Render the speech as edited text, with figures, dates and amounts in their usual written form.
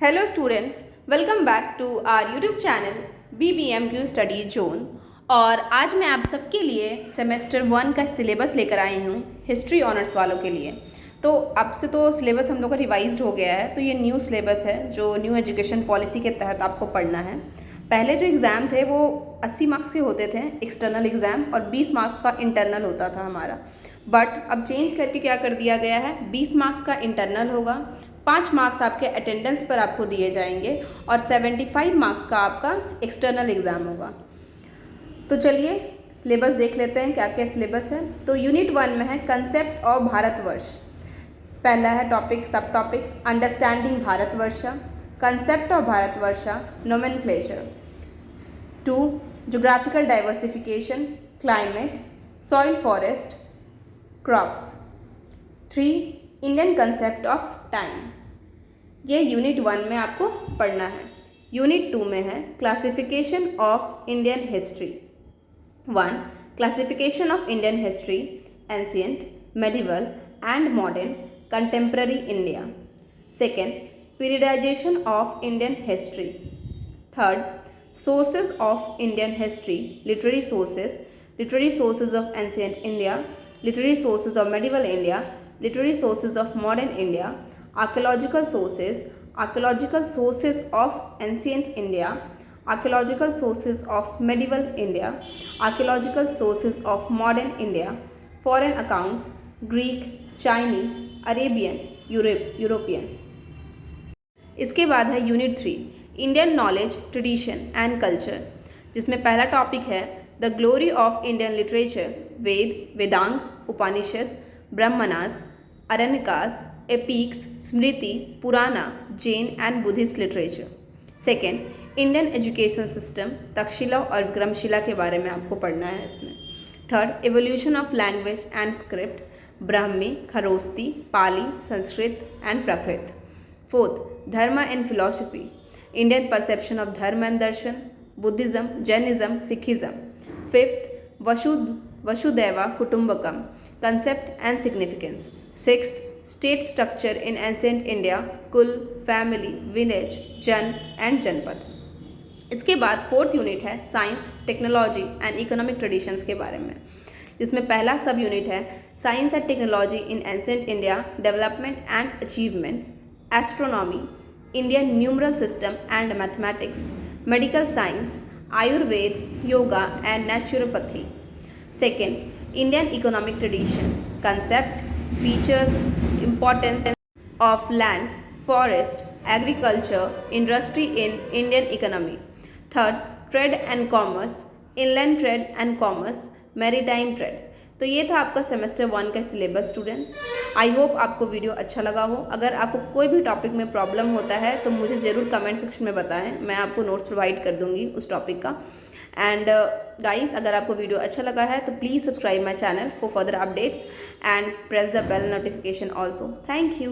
Hello students, welcome back to our YouTube channel BBMQ Study Zone। और आज मैं आप सबके लिए सेमेस्टर 1 का सिलेबस लेकर आई हूँ हिस्ट्री ऑनर्स वालों के लिए। तो अब से तो सिलेबस हम लोग का रिवाइज्ड हो गया है, तो ये न्यू सिलेबस है जो न्यू एजुकेशन पॉलिसी के तहत आपको पढ़ना है। पहले जो एग्ज़ाम थे वो 80 मार्क्स के होते थे एक्सटर्नल एग्ज़ाम, और 20 मार्क्स का इंटरनल होता था हमारा। बट अब चेंज करके क्या कर दिया गया है, 20 मार्क्स का इंटरनल होगा, 5 मार्क्स आपके अटेंडेंस पर आपको दिए जाएंगे और 75 मार्क्स का आपका एक्सटर्नल एग्ज़ाम होगा। तो चलिए सिलेबस देख लेते हैं क्या क्या सिलेबस है। तो यूनिट 1 में है कंसेप्ट ऑफ भारतवर्ष। पहला है टॉपिक, सब topic understanding Bharatvarsh, concept of Bharatvarsh, nomenclature. 2 geographical diversification, climate, soil forest, crops. 3 Indian concept of time. ये यूनिट 1 में आपको पढ़ना है। यूनिट 2 में है classification of Indian history. 1 classification of Indian history, ancient, medieval and modern, contemporary India. 2 periodisation of Indian history. 3 sources of Indian history, literary sources of ancient India, literary sources of medieval India, literary sources of modern India, archaeological sources of ancient India, archaeological sources of medieval India, archaeological sources of modern India, foreign accounts, Greek, Chinese, Arabian, European। इसके बाद है unit 3 Indian knowledge, tradition and culture, जिसमें पहला topic है the glory of Indian literature, Veda, Vedanga, Upanishad, Brahmanas, Aranyakas, epics, Smriti, Purana, Jain and Buddhist literature. 2 Indian education system, Takshashila और क्रमशिला के बारे में आपको पढ़ना है इसमें। 3 evolution of language and script, Brahmi, Kharosthi, Pali, Sanskrit and Prakrit. 4 dharma and philosophy, Indian perception of dharma and darshan, Buddhism, Jainism, Sikhism. 5 Vasudhaiva Kutumbakam, concept and significance। 6 state structure in ancient India, कुल, family, village, जन एंड जनपद। इसके बाद 4th यूनिट है science, technology and economic traditions के बारे में, जिसमें पहला सब यूनिट है science and technology in ancient India, development and achievements, astronomy, Indian numeral system and mathematics, medical science, Ayurveda, yoga and naturopathy. 2 Indian economic tradition, concept, features, importance of land, forest, agriculture, industry in Indian economy। 3 trade and commerce, inland trade and commerce, maritime trade। तो ये था आपका semester 1 का syllabus students. I hope आपको video अच्छा लगा हो। अगर आपको कोई भी टॉपिक में प्रॉब्लम होता है तो मुझे ज़रूर कमेंट सेक्शन में बताएं, मैं आपको नोट्स प्रोवाइड कर दूंगी उस टॉपिक का। एंड गाइस, अगर आपको वीडियो अच्छा लगा है तो please subscribe my channel for further updates and press the bell notification also. Thank you.